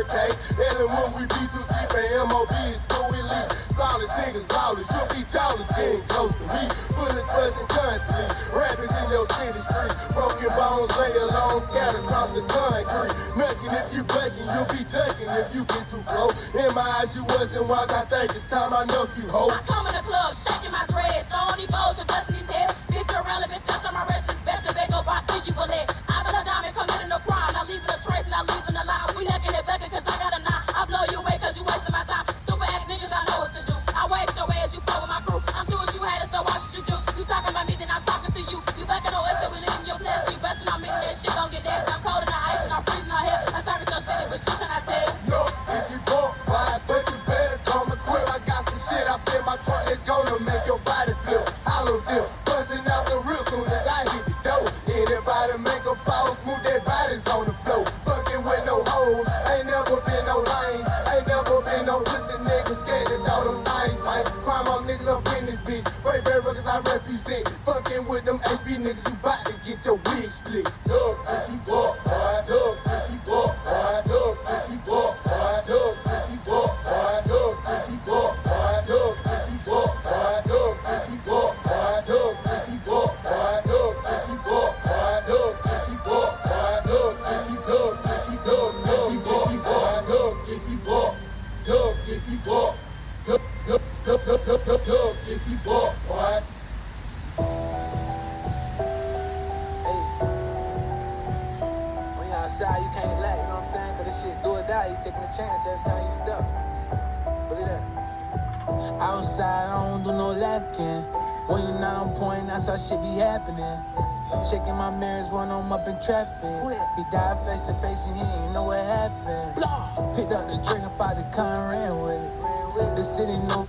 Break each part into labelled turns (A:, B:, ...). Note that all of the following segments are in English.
A: hurricane. And when we be too deep and MOB is too elite. Flawless niggas, lawless, you'll be tallest, getting close to me. Bullets buzzing constantly, rapping in your city street. Broken bones lay alone, scattered across the concrete. Nothing if you breaking, you'll be ducking if you get too close. In my eyes, you wasn't wise, I think it's time I know you, ho.
B: I come in the club, shaking my dreads, throwing these bows and busting these heads. Bitch, you're relevant, steps on my wrist, it's best to beg up, I think you will let. I'm a diamond, committing no crime, not leaving a trace, not leaving a line. We necking it begging, cause I got a knife. I blow you away, cause you wasting my time. Stupid ass niggas, I know what to do. I waste your ass, you flow with my crew. I'm doing what you had, so watch what you do. You talking about me, then I'm talking to you. You fucking on us, so we living your place. You busting on me, that shit gon' get nasty. I'm cold in the ice and I'm freezing on here. I'm serving your city, but you cannot tell.
A: No, if you gon' ride, but you better come equipped. I got some shit up in my trunk that's gonna make your body flip. Hollow tip, busting out the rip soon as I hit the door. Anybody make a fall, smooth their bodies on the floor. Fucking with no hoes, ain't never been no lane. Ain't never been no pussy niggas scared to throw them things, man. Crime on niggas up in this bitch. Brave records I represent. Fucking with them HP niggas, you bout to get your wig split. Dub if you walk, boy. Dub if you walk, boy. Dub if you walk, boy. Dub if you walk, boy. Dub if you walk, boy. Dub if you walk, boy. Dub if you walk, boy. Dub if you walk, boy. Dub if you walk, boy. Dub if you walk, boy. Dub if you dub if you dub if you walk, boy. Dub if you walk, dub if you walk, dub if you walk, boy.
C: When you're outside, you can't lack, you know what I'm saying? Cause this shit do or die, you taking a chance every time you step. Believe that. Outside, I don't do no lacking. When you're not on point, that's how shit be happening. Shaking my mirrors when I'm up in traffic. He died face to face and he ain't know what happened. Picked up the drink up out the car and ran with it. The city know.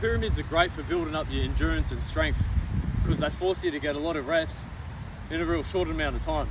D: pyramids are great for building up your endurance and strength because they force you to get a lot of reps in a real short amount of time.